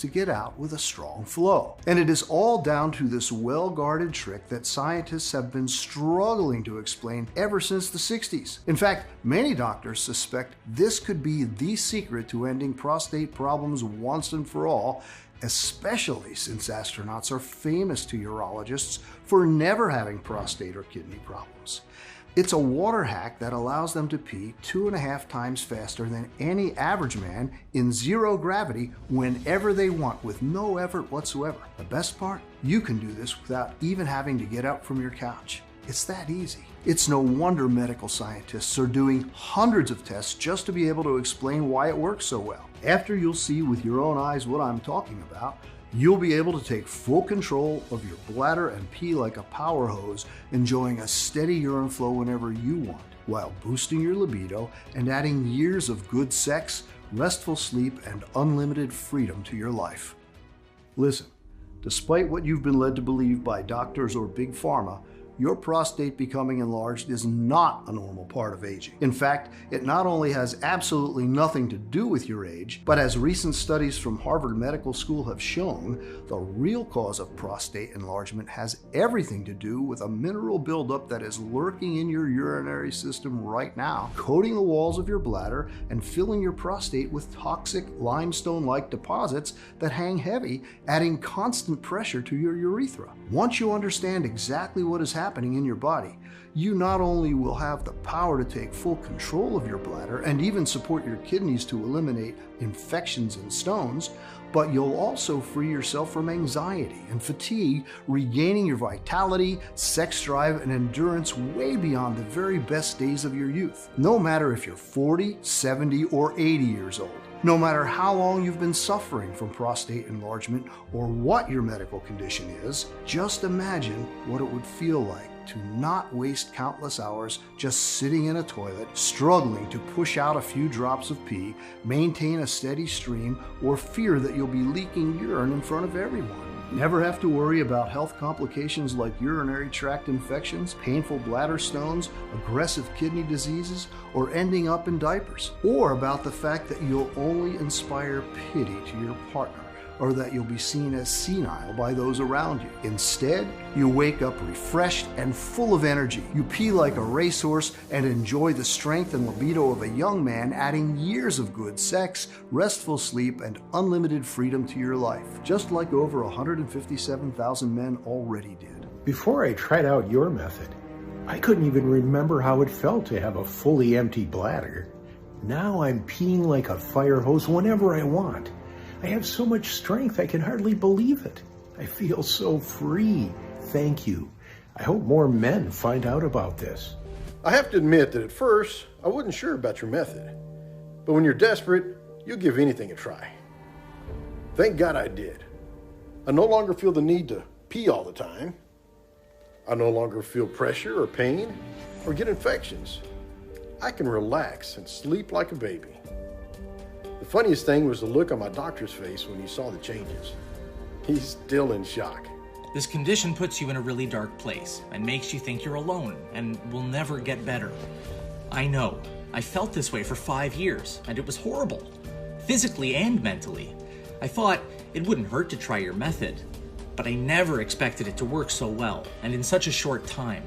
to get out with a strong flow. And it is all down to this well-guarded trick that scientists have been struggling to explain ever since the 60s. In fact, many doctors suspect this could be the secret to ending prostate problems once and for all, especially since astronauts are famous to urologists for never having prostate or kidney problems. It's a water hack that allows them to pee 2.5 times faster than any average man in zero gravity whenever they want with no effort whatsoever. The best part? You can do this without even having to get up from your couch. It's that easy. It's no wonder medical scientists are doing hundreds of tests just to be able to explain why it works so well. After you'll see with your own eyes what I'm talking about, you'll be able to take full control of your bladder and pee like a power hose, enjoying a steady urine flow whenever you want, while boosting your libido and adding years of good sex, restful sleep, and unlimited freedom to your life. Listen, despite what you've been led to believe by doctors or big pharma, your prostate becoming enlarged is not a normal part of aging. In fact, it not only has absolutely nothing to do with your age, but as recent studies from Harvard Medical School have shown, the real cause of prostate enlargement has everything to do with a mineral buildup that is lurking in your urinary system right now, coating the walls of your bladder and filling your prostate with toxic limestone-like deposits that hang heavy, adding constant pressure to your urethra. Once you understand exactly what is happening in your body, you not only will have the power to take full control of your bladder and even support your kidneys to eliminate infections and stones, but you'll also free yourself from anxiety and fatigue, regaining your vitality, sex drive, and endurance way beyond the very best days of your youth. No matter if you're 40, 70, or 80 years old. No matter how long you've been suffering from prostate enlargement or what your medical condition is, just imagine what it would feel like to not waste countless hours just sitting in a toilet, struggling to push out a few drops of pee, maintain a steady stream, or fear that you'll be leaking urine in front of everyone. Never have to worry about health complications like urinary tract infections, painful bladder stones, aggressive kidney diseases, or ending up in diapers. Or about the fact that you'll only inspire pity to your partner, or that you'll be seen as senile by those around you. Instead, you wake up refreshed and full of energy. You pee like a racehorse and enjoy the strength and libido of a young man, adding years of good sex, restful sleep, and unlimited freedom to your life, just like over 157,000 men already did. Before I tried out your method, I couldn't even remember how it felt to have a fully empty bladder. Now I'm peeing like a fire hose whenever I want. I have so much strength I can hardly believe it. I feel so free. Thank you. I hope more men find out about this. I have to admit that at first, I wasn't sure about your method. But when you're desperate, you'll give anything a try. Thank God I did. I no longer feel the need to pee all the time. I no longer feel pressure or pain or get infections. I can relax and sleep like a baby. The funniest thing was the look on my doctor's face when he saw the changes. He's still in shock. This condition puts you in a really dark place and makes you think you're alone and will never get better. I know. I felt this way for 5 years, and it was horrible, physically and mentally. I thought it wouldn't hurt to try your method, but I never expected it to work so well and in such a short time.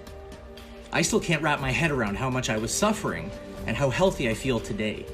I still can't wrap my head around how much I was suffering and how healthy I feel today.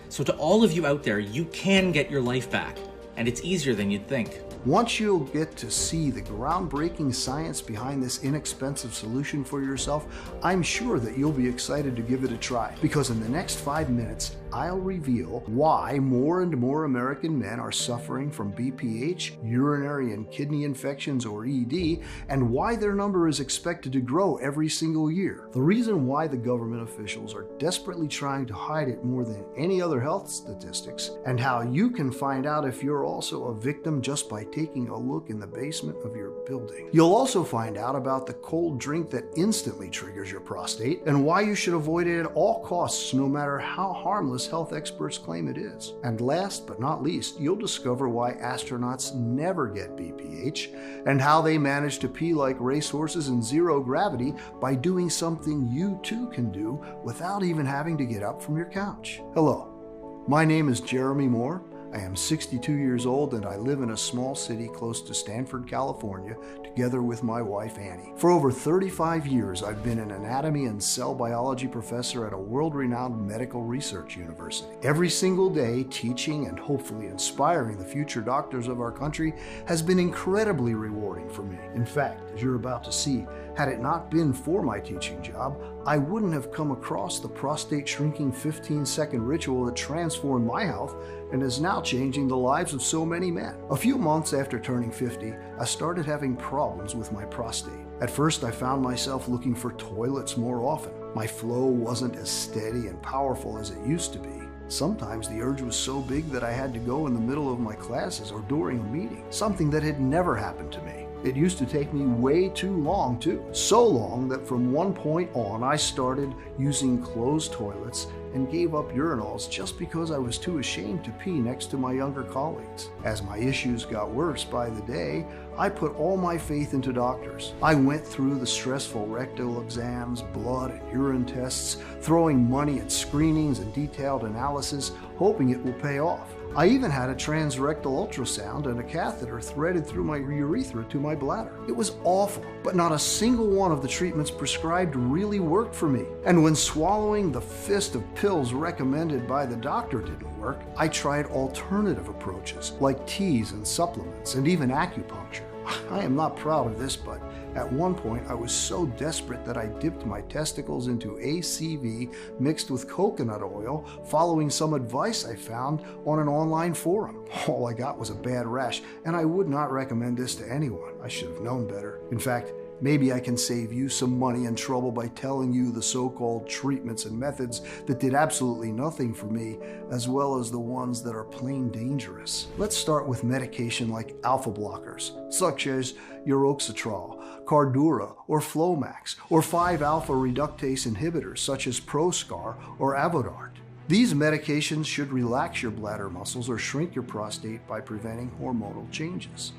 So to all of you out there, you can get your life back, and it's easier than you'd think. Once you'll get to see the groundbreaking science behind this inexpensive solution for yourself, I'm sure that you'll be excited to give it a try. Because in the next 5 minutes, I'll reveal why more and more American men are suffering from BPH, urinary and kidney infections, or ED, and why their number is expected to grow every single year. The reason why the government officials are desperately trying to hide it more than any other health statistics, and how you can find out if you're also a victim just by taking a look in the basement of your building. You'll also find out about the cold drink that instantly triggers your prostate, and why you should avoid it at all costs, no matter how harmless health experts claim it is. And last but not least, you'll discover why astronauts never get BPH, and how they manage to pee like racehorses in zero gravity by doing something you too can do without even having to get up from your couch. Hello, my name is Jeremy Moore. I am 62 years old and I live in a small city close to Stanford, California, together with my wife Annie. For over 35 years, I've been an anatomy and cell biology professor at a world-renowned medical research university. Every single day, teaching and hopefully inspiring the future doctors of our country has been incredibly rewarding for me. In fact, as you're about to see, had it not been for my teaching job, I wouldn't have come across the prostate shrinking 15-second ritual that transformed my health and is now changing the lives of so many men. A few months after turning 50, I started having problems with my prostate. At first, I found myself looking for toilets more often. My flow wasn't as steady and powerful as it used to be. Sometimes the urge was so big that I had to go in the middle of my classes or during a meeting, something that had never happened to me. It used to take me way too long too. So long that from one point on, I started using closed toilets and gave up urinals just because I was too ashamed to pee next to my younger colleagues. As my issues got worse by the day, I put all my faith into doctors. I went through the stressful rectal exams, blood and urine tests, throwing money at screenings and detailed analysis, hoping it will pay off. I even had a transrectal ultrasound and a catheter threaded through my urethra to my bladder. It was awful, but not a single one of the treatments prescribed really worked for me. And when swallowing the fist of pills recommended by the doctor didn't work, I tried alternative approaches like teas and supplements and even acupuncture. I am not proud of this, but at one point I was so desperate that I dipped my testicles into ACV mixed with coconut oil following some advice I found on an online forum. All I got was a bad rash, and I would not recommend this to anyone. I should have known better. In fact, maybe I can save you some money and trouble by telling you the so-called treatments and methods that did absolutely nothing for me, as well as the ones that are plain dangerous. Let's start with medication like alpha blockers, such as uroxetrol, Cardura, or Flomax, or 5-alpha reductase inhibitors such as Proscar or Avodart. These medications should relax your bladder muscles or shrink your prostate by preventing hormonal changes.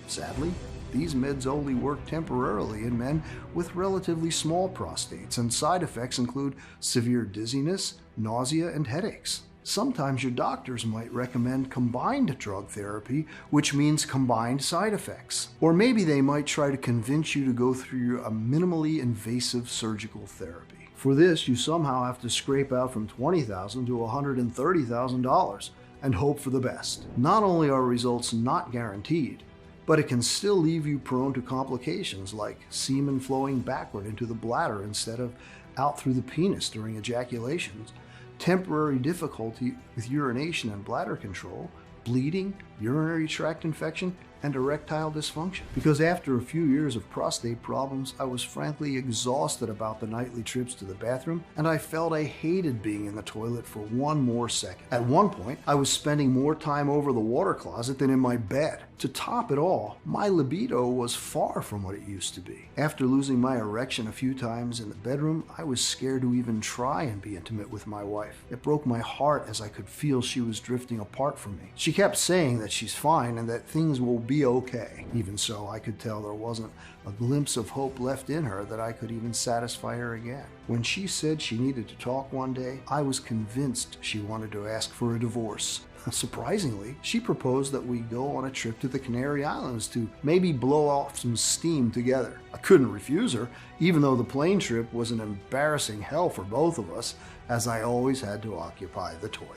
Sadly, these meds only work temporarily in men with relatively small prostates, and side effects include severe dizziness, nausea, and headaches. Sometimes your doctors might recommend combined drug therapy, which means combined side effects. Or maybe they might try to convince you to go through a minimally invasive surgical therapy. For this, you somehow have to scrape out from $20,000 to $130,000 and hope for the best. Not only are results not guaranteed, but it can still leave you prone to complications like semen flowing backward into the bladder instead of out through the penis during ejaculations, temporary difficulty with urination and bladder control, bleeding, urinary tract infection, and erectile dysfunction. Because after a few years of prostate problems, I was frankly exhausted about the nightly trips to the bathroom, and I felt I hated being in the toilet for one more second. At one point, I was spending more time over the water closet than in my bed. To top it all, my libido was far from what it used to be. After losing my erection a few times in the bedroom, I was scared to even try and be intimate with my wife. It broke my heart as I could feel she was drifting apart from me. She kept saying that she's fine and that things will be okay. Even so, I could tell there wasn't a glimpse of hope left in her that I could even satisfy her again. When she said she needed to talk one day, I was convinced she wanted to ask for a divorce. Surprisingly, she proposed that we go on a trip to the Canary Islands to maybe blow off some steam together. I couldn't refuse her, even though the plane trip was an embarrassing hell for both of us, as I always had to occupy the toilet.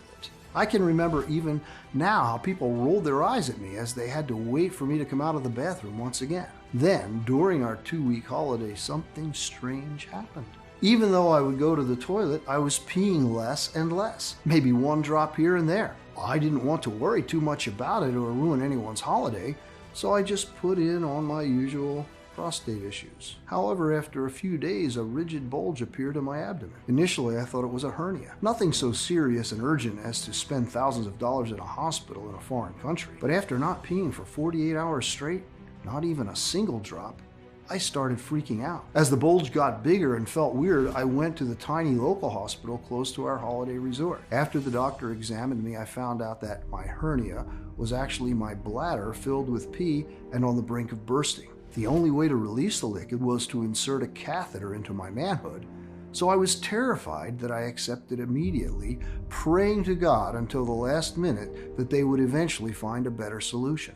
I can remember even now how people rolled their eyes at me as they had to wait for me to come out of the bathroom once again. Then, during our 2-week holiday, something strange happened. Even though I would go to the toilet, I was peeing less and less, maybe one drop here and there. I didn't want to worry too much about it or ruin anyone's holiday, so I just put in on my usual prostate issues. However, after a few days, a rigid bulge appeared in my abdomen. Initially, I thought it was a hernia. Nothing so serious and urgent as to spend thousands of dollars in a hospital in a foreign country. But after not peeing for 48 hours straight, not even a single drop, I started freaking out. As the bulge got bigger and felt weird, I went to the tiny local hospital close to our holiday resort. After the doctor examined me, I found out that my hernia was actually my bladder filled with pee and on the brink of bursting. The only way to release the liquid was to insert a catheter into my manhood, So I was terrified that I accepted immediately, praying to God until the last minute that they would eventually find a better solution.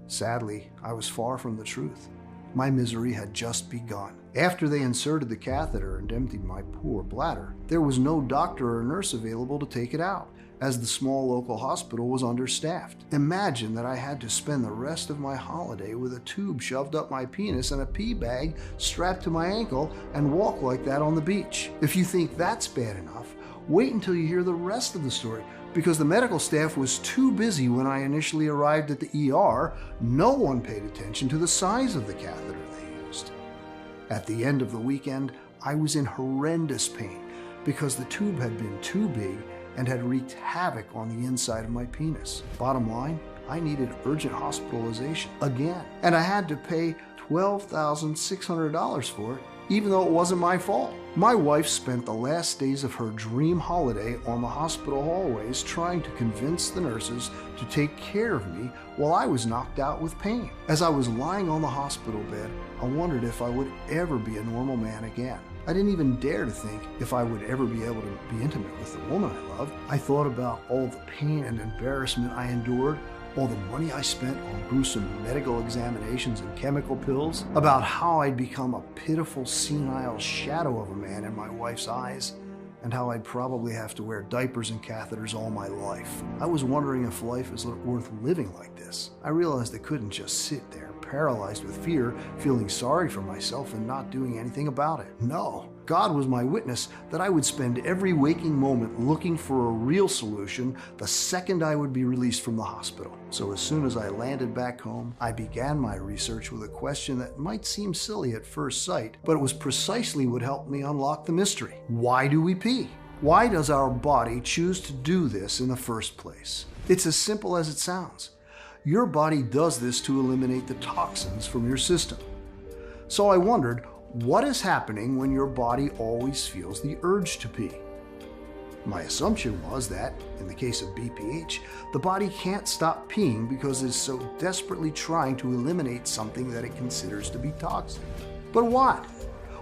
Sadly, I was far from the truth. My misery had just begun. After they inserted the catheter and emptied my poor bladder, there was no doctor or nurse available to take it out, as the small local hospital was understaffed. Imagine that I had to spend the rest of my holiday with a tube shoved up my penis and a pee bag strapped to my ankle and walk like that on the beach. If you think that's bad enough, wait until you hear the rest of the story, because the medical staff was too busy when I initially arrived at the ER. No one paid attention to the size of the catheter they used. At the end of the weekend, I was in horrendous pain because the tube had been too big and had wreaked havoc on the inside of my penis. Bottom line, I needed urgent hospitalization again, and I had to pay $12,600 for it, even though it wasn't my fault. My wife spent the last days of her dream holiday on the hospital hallways trying to convince the nurses to take care of me while I was knocked out with pain. As I was lying on the hospital bed, I wondered if I would ever be a normal man again. I didn't even dare to think if I would ever be able to be intimate with the woman I loved. I thought about all the pain and embarrassment I endured, all the money I spent on gruesome medical examinations and chemical pills, about how I'd become a pitiful, senile shadow of a man in my wife's eyes, and how I'd probably have to wear diapers and catheters all my life. I was wondering if life is worth living like this. I realized I couldn't just sit there, paralyzed with fear, feeling sorry for myself and not doing anything about it. No, God was my witness that I would spend every waking moment looking for a real solution the second I would be released from the hospital. So as soon as I landed back home, I began my research with a question that might seem silly at first sight, but it was precisely what helped me unlock the mystery. Why do we pee? Why does our body choose to do this in the first place? It's as simple as it sounds. Your body does this to eliminate the toxins from your system. So I wondered, what is happening when your body always feels the urge to pee? My assumption was that, in the case of BPH, the body can't stop peeing because it's so desperately trying to eliminate something that it considers to be toxic. But what?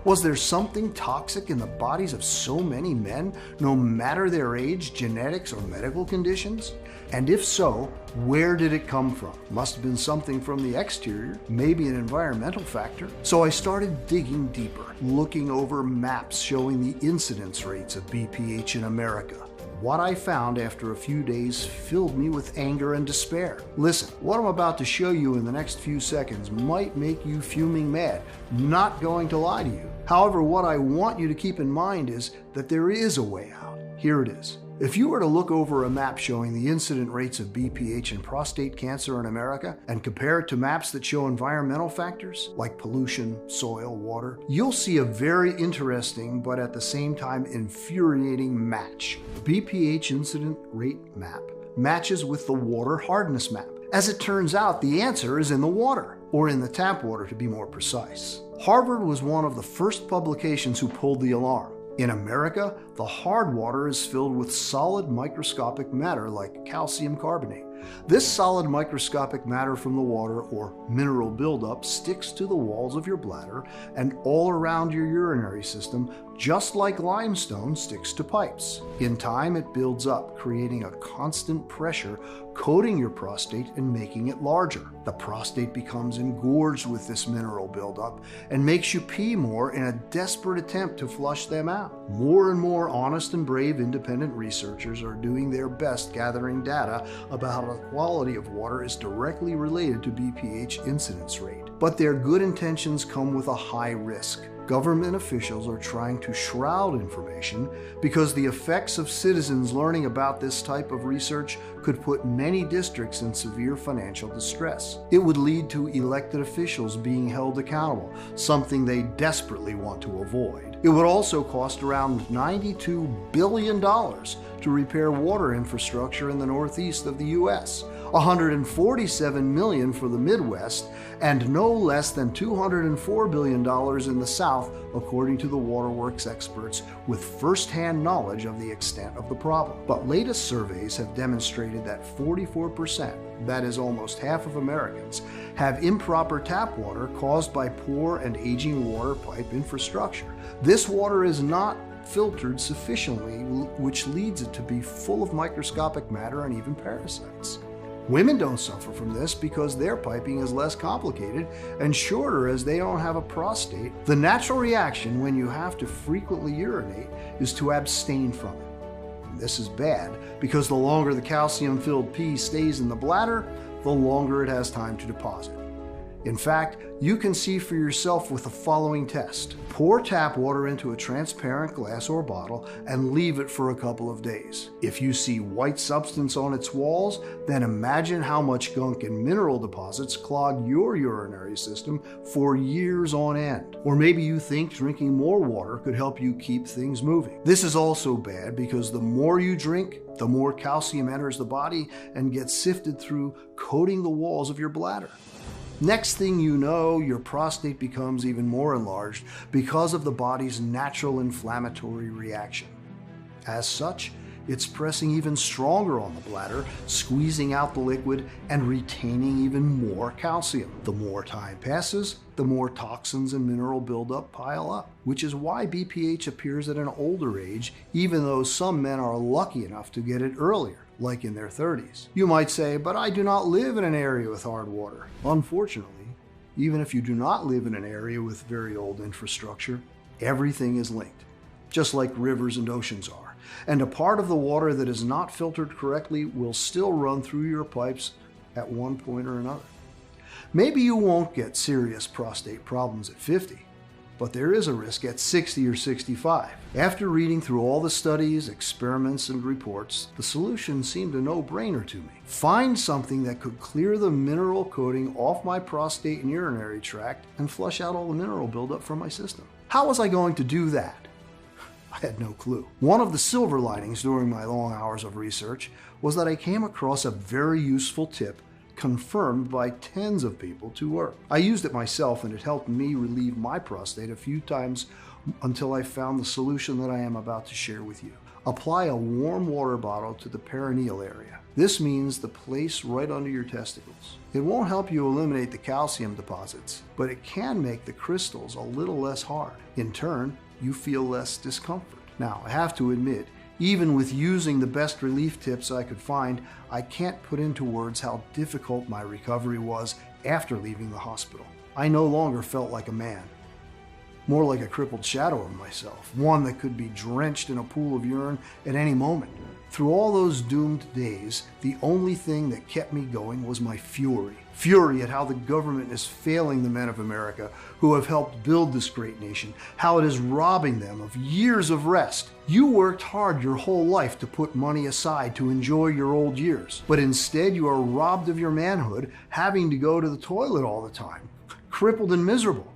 Was there something toxic in the bodies of so many men, no matter their age, genetics, or medical conditions? And if so, where did it come from? Must have been something from the exterior, maybe an environmental factor. So I started digging deeper, looking over maps showing the incidence rates of BPH in America. What I found after a few days filled me with anger and despair. Listen, what I'm about to show you in the next few seconds might make you fuming mad. Not going to lie to you. However, what I want you to keep in mind is that there is a way out. Here it is. If you were to look over a map showing the incident rates of BPH and prostate cancer in America and compare it to maps that show environmental factors like pollution, soil, water, you'll see a very interesting but at the same time infuriating match. The BPH incident rate map matches with the water hardness map. As it turns out, the answer is in the water, or in the tap water to be more precise. Harvard was one of the first publications who pulled the alarm. In America, the hard water is filled with solid microscopic matter like calcium carbonate. This solid microscopic matter from the water, or mineral buildup, sticks to the walls of your bladder and all around your urinary system, just like limestone sticks to pipes. In time, it builds up, creating a constant pressure, coating your prostate and making it larger. The prostate becomes engorged with this mineral buildup and makes you pee more in a desperate attempt to flush them out. More and more honest and brave independent researchers are doing their best gathering data about how the quality of water is directly related to BPH incidence rate. But their good intentions come with a high risk. Government officials are trying to shroud information because the effects of citizens learning about this type of research could put many districts in severe financial distress. It would lead to elected officials being held accountable, something they desperately want to avoid. It would also cost around $92 billion to repair water infrastructure in the northeast of the U.S., $147 million for the Midwest, and no less than $204 billion in the South, according to the waterworks experts with first-hand knowledge of the extent of the problem. But latest surveys have demonstrated that 44%, that is almost half of Americans, have improper tap water caused by poor and aging water pipe infrastructure. This water is not filtered sufficiently, which leads it to be full of microscopic matter and even parasites. Women don't suffer from this because their piping is less complicated and shorter as they don't have a prostate. The natural reaction when you have to frequently urinate is to abstain from it. This is bad because the longer the calcium-filled pee stays in the bladder, the longer it has time to deposit. In fact, you can see for yourself with the following test. Pour tap water into a transparent glass or bottle and leave it for a couple of days. If you see white substance on its walls, then imagine how much gunk and mineral deposits clog your urinary system for years on end. Or maybe you think drinking more water could help you keep things moving. This is also bad because the more you drink, the more calcium enters the body and gets sifted through, coating the walls of your bladder. Next thing you know, your prostate becomes even more enlarged because of the body's natural inflammatory reaction. As such, it's pressing even stronger on the bladder, squeezing out the liquid and retaining even more calcium. The more time passes, the more toxins and mineral buildup pile up, which is why BPH appears at an older age, even though some men are lucky enough to get it earlier, like in their 30s. You might say, but I do not live in an area with hard water. Unfortunately, even if you do not live in an area with very old infrastructure, everything is linked, just like rivers and oceans are. And a part of the water that is not filtered correctly will still run through your pipes at one point or another. Maybe you won't get serious prostate problems at 50, but there is a risk at 60 or 65. After reading through all the studies, experiments, and reports, the solution seemed a no-brainer to me. Find something that could clear the mineral coating off my prostate and urinary tract and flush out all the mineral buildup from my system. How was I going to do that? I had no clue. One of the silver linings during my long hours of research was that I came across a very useful tip confirmed by tens of people to work. I used it myself and it helped me relieve my prostate a few times until I found the solution that I am about to share with you. Apply a warm water bottle to the perineal area. This means the place right under your testicles. It won't help you eliminate the calcium deposits, but it can make the crystals a little less hard. In turn, you feel less discomfort. Now, I have to admit, even with using the best relief tips I could find, I can't put into words how difficult my recovery was after leaving the hospital. I no longer felt like a man, more like a crippled shadow of myself, one that could be drenched in a pool of urine at any moment. Through all those doomed days, the only thing that kept me going was my fury. Fury at how the government is failing the men of America who have helped build this great nation, how it is robbing them of years of rest. You worked hard your whole life to put money aside to enjoy your old years, but instead you are robbed of your manhood, having to go to the toilet all the time, crippled and miserable.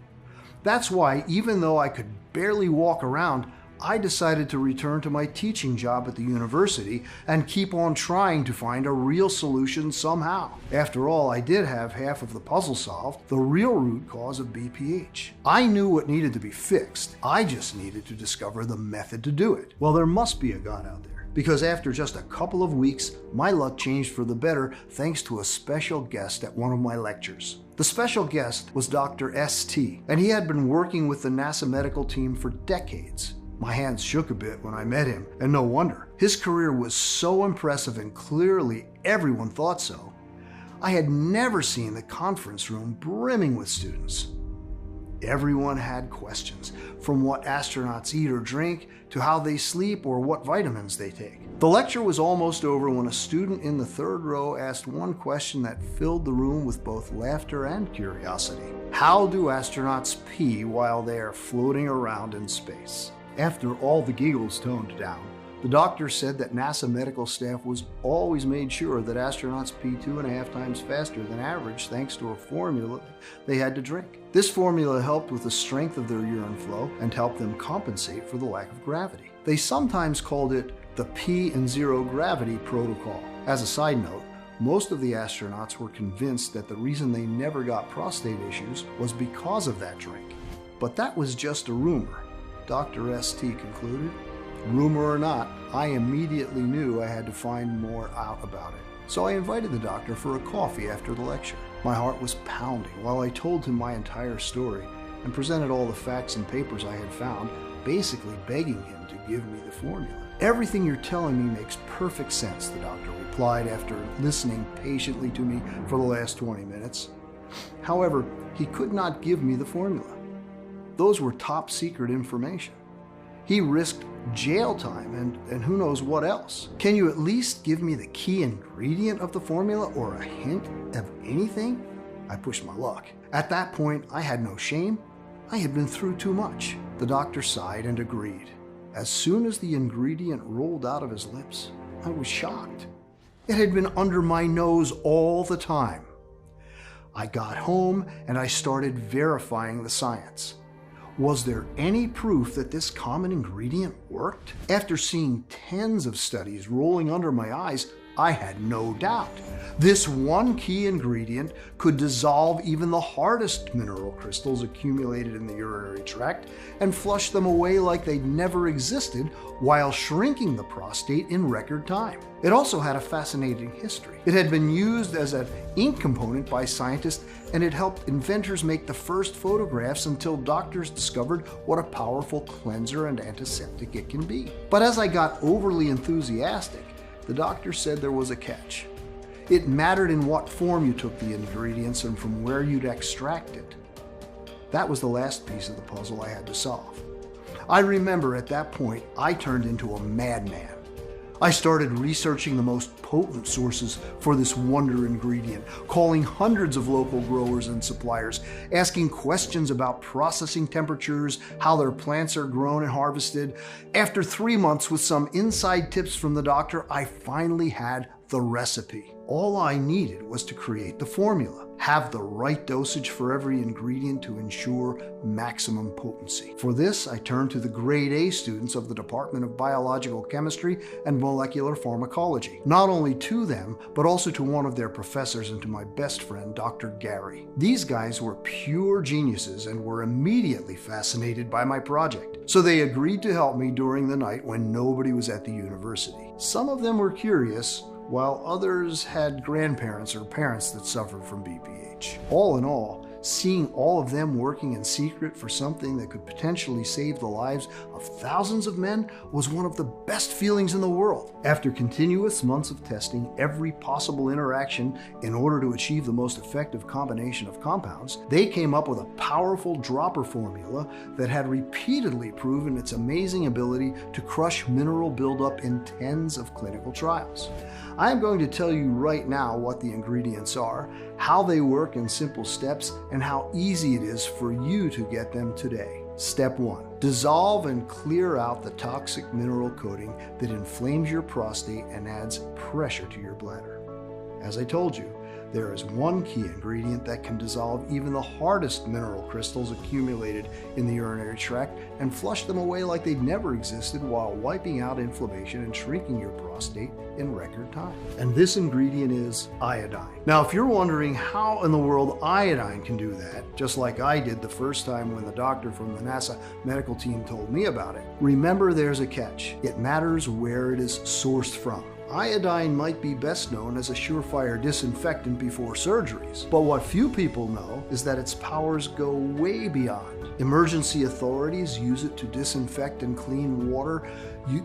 That's why, even though I could barely walk around, I decided to return to my teaching job at the university and keep on trying to find a real solution somehow. After all, I did have half of the puzzle solved, the real root cause of BPH. I knew what needed to be fixed. I just needed to discover the method to do it. Well, there must be a God out there, because after just a couple of weeks, my luck changed for the better thanks to a special guest at one of my lectures. The special guest was Dr. S.T., and he had been working with the NASA medical team for decades. My hands shook a bit when I met him, and no wonder. His career was so impressive and clearly everyone thought so. I had never seen the conference room brimming with students. Everyone had questions, from what astronauts eat or drink to how they sleep or what vitamins they take. The lecture was almost over when a student in the third row asked one question that filled the room with both laughter and curiosity. How do astronauts pee while they are floating around in space? After all the giggles toned down, the doctor said that NASA medical staff was always made sure that astronauts pee 2.5 times faster than average thanks to a formula they had to drink. This formula helped with the strength of their urine flow and helped them compensate for the lack of gravity. They sometimes called it the pee in zero gravity protocol. As a side note, most of the astronauts were convinced that the reason they never got prostate issues was because of that drink. But that was just a rumor. Dr. S.T. concluded. Rumor or not, I immediately knew I had to find more out about it. So I invited the doctor for a coffee after the lecture. My heart was pounding while I told him my entire story and presented all the facts and papers I had found, basically begging him to give me the formula. "Everything you're telling me makes perfect sense," the doctor replied after listening patiently to me for the last 20 minutes. However, he could not give me the formula. Those were top secret information. He risked jail time and who knows what else. "Can you at least give me the key ingredient of the formula or a hint of anything?" I pushed my luck. At that point, I had no shame. I had been through too much. The doctor sighed and agreed. As soon as the ingredient rolled out of his lips, I was shocked. It had been under my nose all the time. I got home and I started verifying the science. Was there any proof that this common ingredient worked? After seeing tens of studies rolling under my eyes, I had no doubt. This one key ingredient could dissolve even the hardest mineral crystals accumulated in the urinary tract and flush them away like they'd never existed while shrinking the prostate in record time. It also had a fascinating history. It had been used as an ink component by scientists, and it helped inventors make the first photographs until doctors discovered what a powerful cleanser and antiseptic it can be. But as I got overly enthusiastic, the doctor said there was a catch. It mattered in what form you took the ingredients and from where you'd extract it. That was the last piece of the puzzle I had to solve. I remember at that point, I turned into a madman. I started researching the most potent sources for this wonder ingredient, calling hundreds of local growers and suppliers, asking questions about processing temperatures, how their plants are grown and harvested. After 3 months with some inside tips from the doctor, I finally had the recipe. All I needed was to create the formula, have the right dosage for every ingredient to ensure maximum potency. For this, I turned to the grade A students of the Department of Biological Chemistry and Molecular Pharmacology. Not only to them, but also to one of their professors and to my best friend, Dr. Gary. These guys were pure geniuses and were immediately fascinated by my project. So they agreed to help me during the night when nobody was at the university. Some of them were curious, while others had grandparents or parents that suffered from BPH. All in all, seeing all of them working in secret for something that could potentially save the lives of thousands of men was one of the best feelings in the world. After continuous months of testing every possible interaction in order to achieve the most effective combination of compounds, they came up with a powerful dropper formula that had repeatedly proven its amazing ability to crush mineral buildup in tens of clinical trials. I am going to tell you right now what the ingredients are, how they work in simple steps, and how easy it is for you to get them today. Step 1. Dissolve and clear out the toxic mineral coating that inflames your prostate and adds pressure to your bladder. As I told you, there is one key ingredient that can dissolve even the hardest mineral crystals accumulated in the urinary tract and flush them away like they'd never existed while wiping out inflammation and shrinking your prostate in record time. And this ingredient is iodine. Now, if you're wondering how in the world iodine can do that, just like I did the first time when the doctor from the NASA medical team told me about it, remember there's a catch. It matters where it is sourced from. Iodine might be best known as a surefire disinfectant before surgeries, but what few people know is that its powers go way beyond. Emergency authorities use it to disinfect and clean water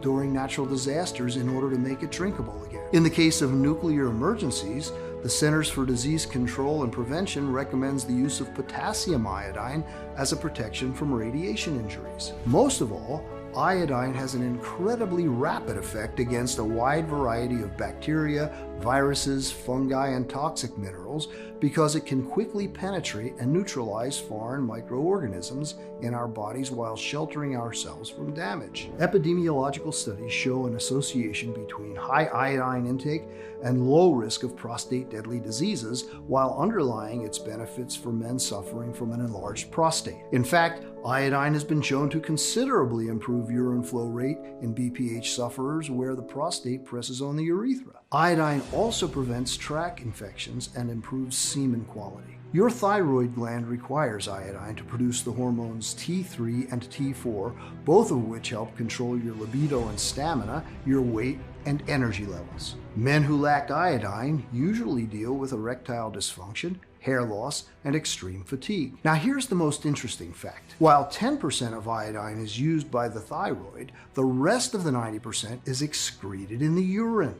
during natural disasters in order to make it drinkable again. In the case of nuclear emergencies, the Centers for Disease Control and Prevention recommends the use of potassium iodine as a protection from radiation injuries. Most of all, iodine has an incredibly rapid effect against a wide variety of bacteria, viruses, fungi, and toxic minerals because it can quickly penetrate and neutralize foreign microorganisms in our bodies while sheltering ourselves from damage. Epidemiological studies show an association between high iodine intake and low risk of prostate deadly diseases, while underlying its benefits for men suffering from an enlarged prostate. In fact, iodine has been shown to considerably improve urine flow rate in BPH sufferers where the prostate presses on the urethra. Iodine also prevents tract infections and improves semen quality. Your thyroid gland requires iodine to produce the hormones T3 and T4, both of which help control your libido and stamina, your weight, and energy levels. Men who lack iodine usually deal with erectile dysfunction, hair loss, and extreme fatigue. Now here's the most interesting fact. While 10% of iodine is used by the thyroid, the rest of the 90% is excreted in the urine.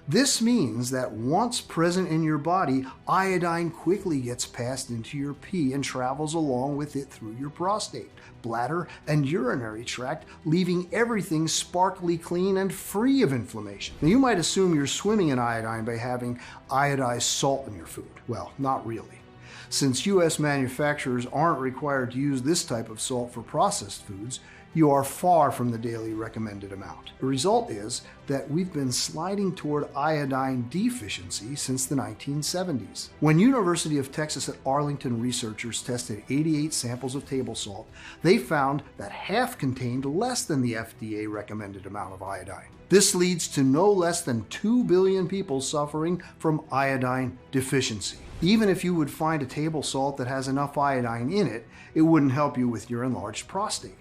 This means that once present in your body, iodine quickly gets passed into your pee and travels along with it through your prostate, bladder, and urinary tract, leaving everything sparkly clean and free of inflammation. Now, you might assume you're swimming in iodine by having iodized salt in your food. Well, not really. Since U.S. manufacturers aren't required to use this type of salt for processed foods, you are far from the daily recommended amount. The result is that we've been sliding toward iodine deficiency since the 1970s. When University of Texas at Arlington researchers tested 88 samples of table salt, they found that half contained less than the FDA recommended amount of iodine. This leads to no less than 2 billion people suffering from iodine deficiency. Even if you would find a table salt that has enough iodine in it, it wouldn't help you with your enlarged prostate.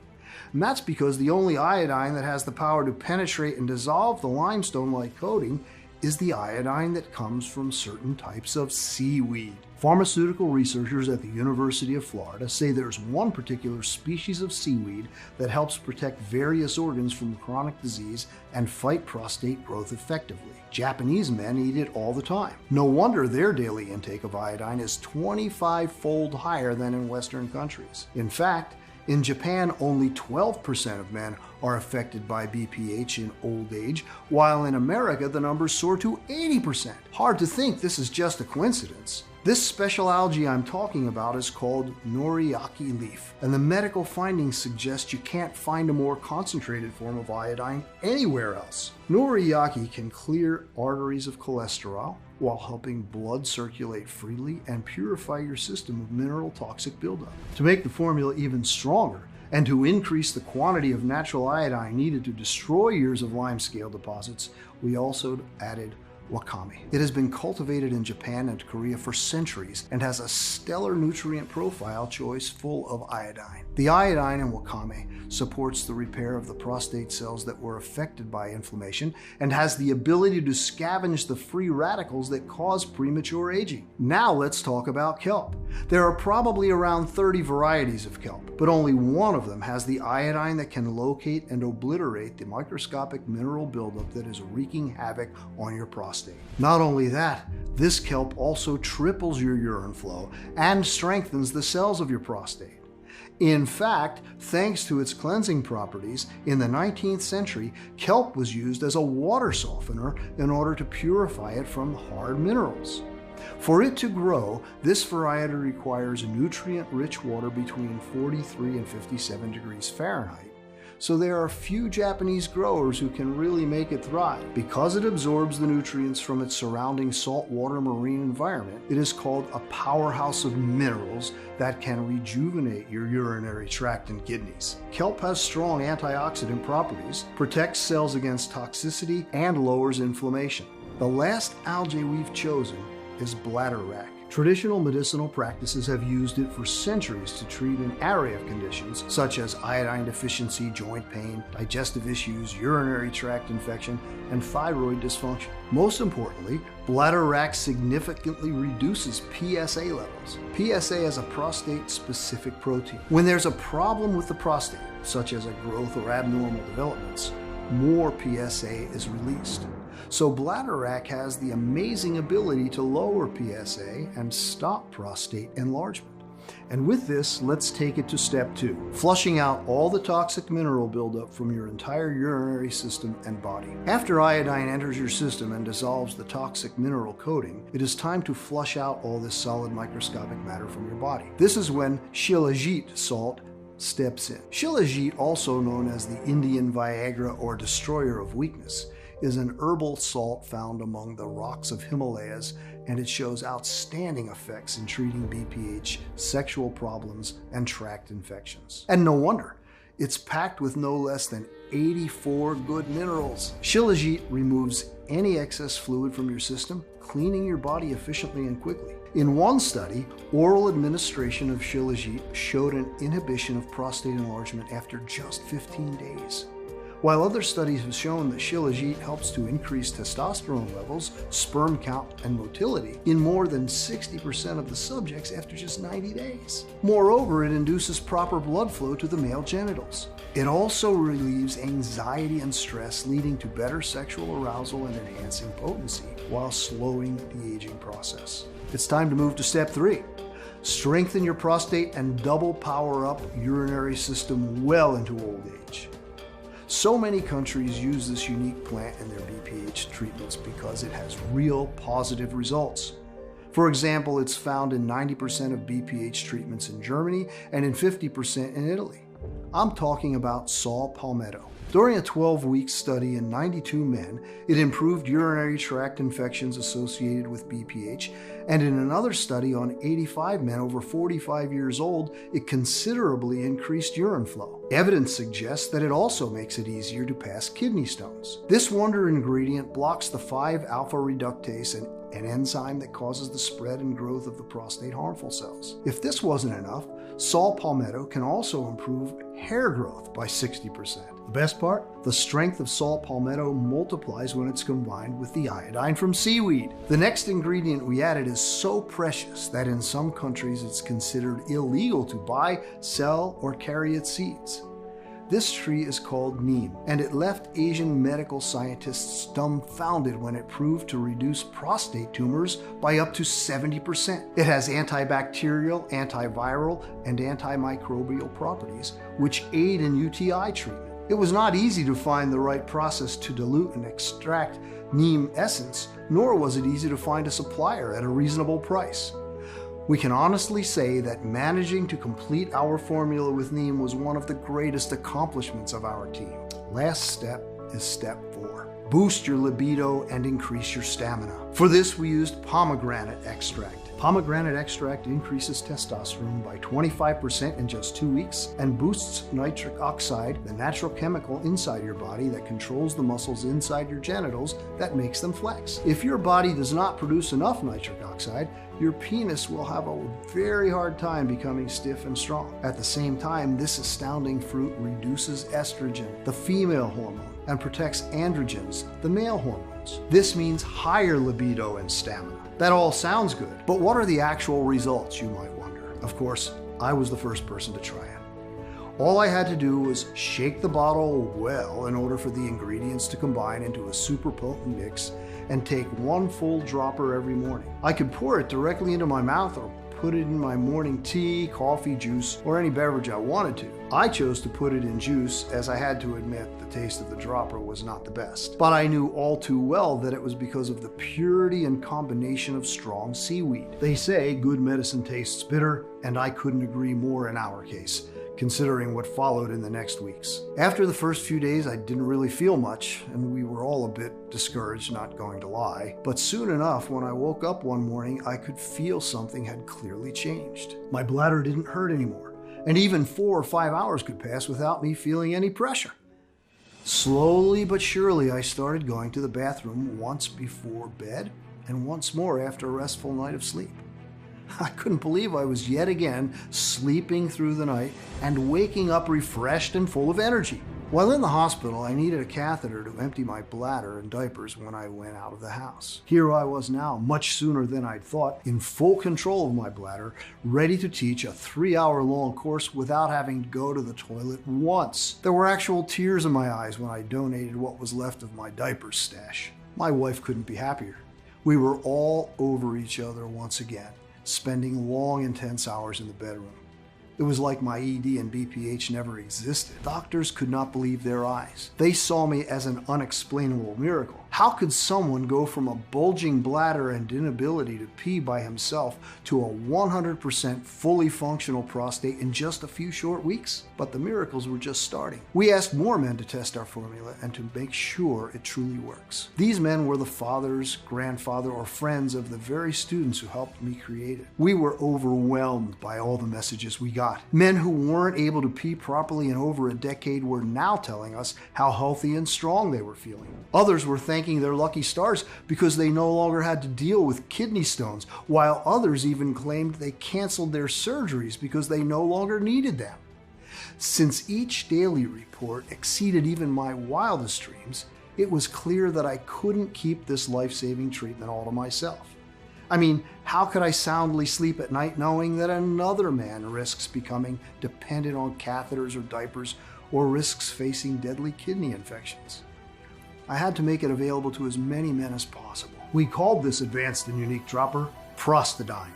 And that's because the only iodine that has the power to penetrate and dissolve the limestone-like coating is the iodine that comes from certain types of seaweed. Pharmaceutical researchers at the University of Florida say there's one particular species of seaweed that helps protect various organs from chronic disease and fight prostate growth effectively. Japanese men eat it all the time. No wonder their daily intake of iodine is 25-fold higher than in Western countries. In fact, in Japan, only 12% of men are affected by BPH in old age, while in America the numbers soar to 80%. Hard to think this is just a coincidence. This special algae I'm talking about is called noriaki leaf, and the medical findings suggest you can't find a more concentrated form of iodine anywhere else. Noriaki can clear arteries of cholesterol while helping blood circulate freely and purify your system of mineral toxic buildup. To make the formula even stronger, and to increase the quantity of natural iodine needed to destroy years of limescale deposits, we also added wakame. It has been cultivated in Japan and Korea for centuries and has a stellar nutrient profile choice full of iodine. The iodine in wakame supports the repair of the prostate cells that were affected by inflammation and has the ability to scavenge the free radicals that cause premature aging. Now let's talk about kelp. There are probably around 30 varieties of kelp, but only one of them has the iodine that can locate and obliterate the microscopic mineral buildup that is wreaking havoc on your prostate. Not only that, this kelp also triples your urine flow and strengthens the cells of your prostate. In fact, thanks to its cleansing properties, in the 19th century, kelp was used as a water softener in order to purify it from hard minerals. For it to grow, this variety requires nutrient-rich water between 43 and 57 degrees Fahrenheit. So there are few Japanese growers who can really make it thrive. Because it absorbs the nutrients from its surrounding saltwater marine environment, it is called a powerhouse of minerals that can rejuvenate your urinary tract and kidneys. Kelp has strong antioxidant properties, protects cells against toxicity, and lowers inflammation. The last algae we've chosen is bladderwrack. Traditional medicinal practices have used it for centuries to treat an array of conditions such as iodine deficiency, joint pain, digestive issues, urinary tract infection, and thyroid dysfunction. Most importantly, bladderwrack significantly reduces PSA levels. PSA is a prostate-specific protein. When there's a problem with the prostate, such as a growth or abnormal developments, more PSA is released. So bladderwrack has the amazing ability to lower PSA and stop prostate enlargement. And with this, let's take it to step 2, flushing out all the toxic mineral buildup from your entire urinary system and body. After iodine enters your system and dissolves the toxic mineral coating, it is time to flush out all this solid microscopic matter from your body. This is when Shilajit salt steps in. Shilajit, also known as the Indian Viagra or destroyer of weakness, is an herbal salt found among the rocks of Himalayas, and it shows outstanding effects in treating BPH, sexual problems, and tract infections. And no wonder, it's packed with no less than 84 good minerals. Shilajit removes any excess fluid from your system, cleaning your body efficiently and quickly. In one study, oral administration of Shilajit showed an inhibition of prostate enlargement after just 15 days. While other studies have shown that Shilajit helps to increase testosterone levels, sperm count, and motility in more than 60% of the subjects after just 90 days. Moreover, it induces proper blood flow to the male genitals. It also relieves anxiety and stress, leading to better sexual arousal and enhancing potency while slowing the aging process. It's time to move to step 3. Strengthen your prostate and double power up urinary system well into old age. So many countries use this unique plant in their BPH treatments because it has real positive results. For example, it's found in 90% of BPH treatments in Germany and in 50% in Italy. I'm talking about saw palmetto. During a 12-week study in 92 men, it improved urinary tract infections associated with BPH, and in another study on 85 men over 45 years old, it considerably increased urine flow. Evidence suggests that it also makes it easier to pass kidney stones. This wonder ingredient blocks the 5-alpha reductase, an enzyme that causes the spread and growth of the prostate harmful cells. If this wasn't enough, saw palmetto can also improve hair growth by 60%. The best part? The strength of saw palmetto multiplies when it's combined with the iodine from seaweed. The next ingredient we added is so precious that in some countries it's considered illegal to buy, sell, or carry its seeds. This tree is called neem, and it left Asian medical scientists dumbfounded when it proved to reduce prostate tumors by up to 70%. It has antibacterial, antiviral, and antimicrobial properties, which aid in UTI treatment. It was not easy to find the right process to dilute and extract neem essence, nor was it easy to find a supplier at a reasonable price. We can honestly say that managing to complete our formula with neem was one of the greatest accomplishments of our team. Last step is step 4. Boost your libido and increase your stamina. For this, we used pomegranate extract. Pomegranate extract increases testosterone by 25% in just 2 weeks and boosts nitric oxide, the natural chemical inside your body that controls the muscles inside your genitals that makes them flex. If your body does not produce enough nitric oxide, your penis will have a very hard time becoming stiff and strong. At the same time, this astounding fruit reduces estrogen, the female hormone, and protects androgens, the male hormones. This means higher libido and stamina. That all sounds good, but what are the actual results, you might wonder? Of course, I was the first person to try it. All I had to do was shake the bottle well in order for the ingredients to combine into a super potent mix and take 1 full dropper every morning. I could pour it directly into my mouth or put it in my morning tea, coffee, juice, or any beverage I wanted to. I chose to put it in juice as I had to admit the taste of the dropper was not the best. But I knew all too well that it was because of the purity and combination of strong seaweed. They say good medicine tastes bitter, and I couldn't agree more in our case, considering what followed in the next weeks. After the first few days, I didn't really feel much, and we were all a bit discouraged, not going to lie. But soon enough, when I woke up one morning, I could feel something had clearly changed. My bladder didn't hurt anymore, and even 4 or 5 hours could pass without me feeling any pressure. Slowly but surely, I started going to the bathroom once before bed and once more after a restful night of sleep. I couldn't believe I was yet again sleeping through the night and waking up refreshed and full of energy. While in the hospital, I needed a catheter to empty my bladder and diapers when I went out of the house. Here I was now, much sooner than I'd thought, in full control of my bladder, ready to teach a 3-hour-long course without having to go to the toilet once. There were actual tears in my eyes when I donated what was left of my diaper stash. My wife couldn't be happier. We were all over each other once again, spending long, intense hours in the bedroom. It was like my ED and BPH never existed. Doctors could not believe their eyes. They saw me as an unexplainable miracle. How could someone go from a bulging bladder and inability to pee by himself to a 100% fully functional prostate in just a few short weeks? But the miracles were just starting. We asked more men to test our formula and to make sure it truly works. These men were the fathers, grandfather, or friends of the very students who helped me create it. We were overwhelmed by all the messages we got. Men who weren't able to pee properly in over a decade were now telling us how healthy and strong they were feeling. Others were thanking their lucky stars because they no longer had to deal with kidney stones, while others even claimed they canceled their surgeries because they no longer needed them. Since each daily report exceeded even my wildest dreams, it was clear that I couldn't keep this life-saving treatment all to myself. I mean, how could I soundly sleep at night knowing that another man risks becoming dependent on catheters or diapers, or risks facing deadly kidney infections? I had to make it available to as many men as possible. We called this advanced and unique dropper Prostadine,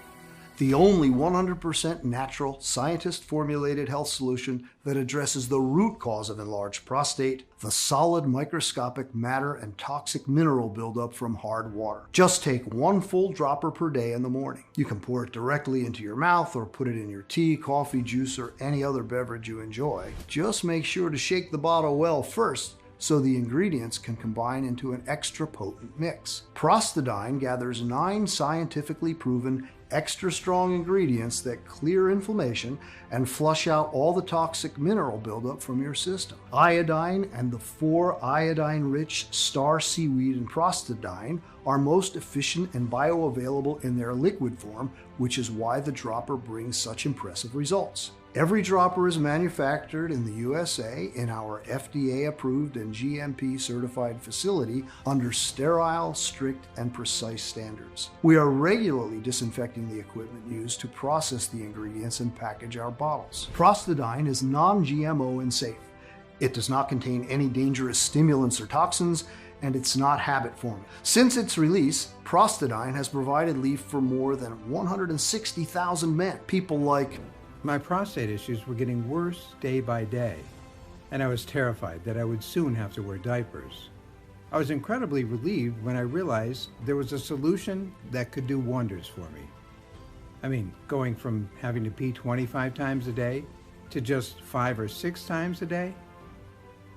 the only 100% natural, scientist-formulated health solution that addresses the root cause of enlarged prostate, the solid microscopic matter and toxic mineral buildup from hard water. Just take one full dropper per day in the morning. You can pour it directly into your mouth or put it in your tea, coffee, juice, or any other beverage you enjoy. Just make sure to shake the bottle well first, so the ingredients can combine into an extra potent mix. Prostadine gathers 9 scientifically proven extra strong ingredients that clear inflammation and flush out all the toxic mineral buildup from your system. Iodine and the 4 iodine-rich star seaweed in Prostadine are most efficient and bioavailable in their liquid form, which is why the dropper brings such impressive results. Every dropper is manufactured in the USA in our FDA-approved and GMP-certified facility under sterile, strict, and precise standards. We are regularly disinfecting the equipment used to process the ingredients and package our bottles. Prostadine is non-GMO and safe. It does not contain any dangerous stimulants or toxins, and it's not habit-forming. Since its release, Prostadine has provided relief for more than 160,000 men. People like, my prostate issues were getting worse day by day, and I was terrified that I would soon have to wear diapers. I was incredibly relieved when I realized there was a solution that could do wonders for me. I mean, going from having to pee 25 times a day to just 5 or 6 times a day?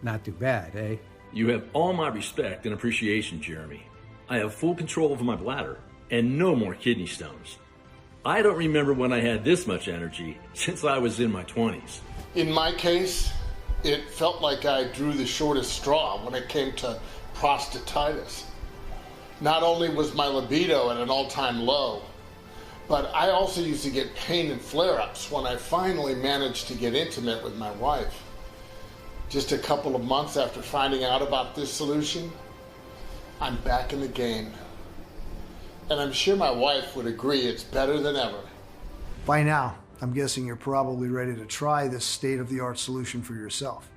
Not too bad, eh? You have all my respect and appreciation, Jeremy. I have full control over my bladder and no more kidney stones. I don't remember when I had this much energy since I was in my 20s. In my case, it felt like I drew the shortest straw when it came to prostatitis. Not only was my libido at an all-time low, but I also used to get pain and flare-ups when I finally managed to get intimate with my wife. Just a couple of months after finding out about this solution, I'm back in the game. And I'm sure my wife would agree it's better than ever. by now, I'm guessing you're probably ready to try this state-of-the-art solution for yourself.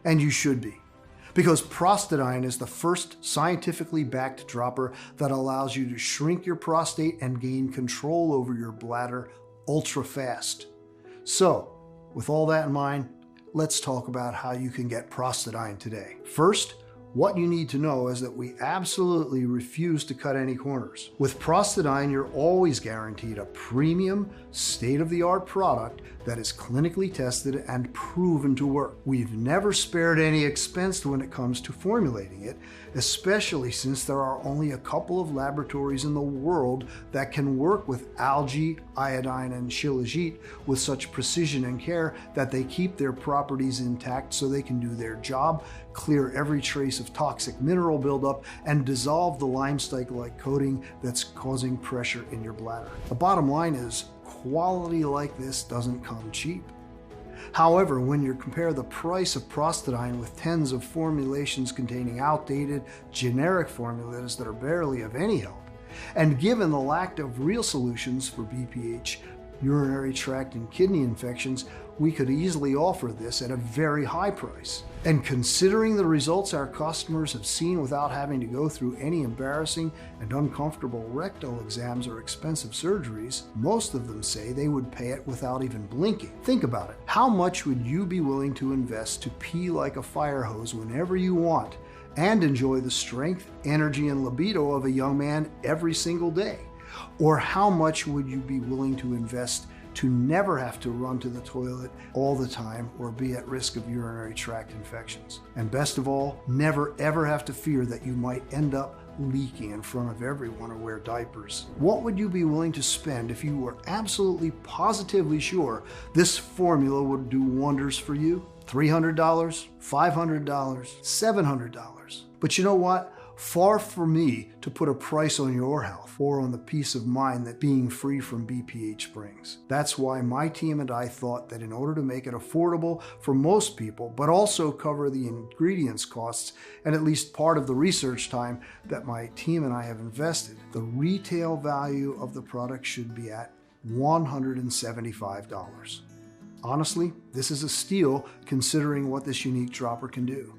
And you should be. Because Prostadine is the first scientifically backed dropper that allows you to shrink your prostate and gain control over your bladder ultra fast. So, with all that in mind, let's talk about how you can get Prostadine today. First, what you need to know is that we absolutely refuse to cut any corners. With Prostadine, you're always guaranteed a premium, state-of-the-art product that is clinically tested and proven to work. We've never spared any expense when it comes to formulating it, especially since there are only a couple of laboratories in the world that can work with algae, iodine, and shilajit with such precision and care that they keep their properties intact so they can do their job, clear every trace of toxic mineral buildup, and dissolve the limestike-like coating that's causing pressure in your bladder. The bottom line is, quality like this doesn't come cheap. However, when you compare the price of Prostadine with tens of formulations containing outdated, generic formulas that are barely of any help, and given the lack of real solutions for BPH, urinary tract, and kidney infections, we could easily offer this at a very high price. And considering the results our customers have seen without having to go through any embarrassing and uncomfortable rectal exams or expensive surgeries, most of them say they would pay it without even blinking. Think about it. How much would you be willing to invest to pee like a fire hose whenever you want and enjoy the strength, energy, and libido of a young man every single day? Or how much would you be willing to invest to never have to run to the toilet all the time or be at risk of urinary tract infections? And best of all, never ever have to fear that you might end up leaking in front of everyone or wear diapers. What would you be willing to spend if you were absolutely positively sure this formula would do wonders for you? $300, $500, $700. But you know what? Far from me to put a price on your health or on the peace of mind that being free from BPH brings. That's why my team and I thought that in order to make it affordable for most people, but also cover the ingredients costs and at least part of the research time that my team and I have invested, the retail value of the product should be at $175. Honestly, this is a steal considering what this unique dropper can do.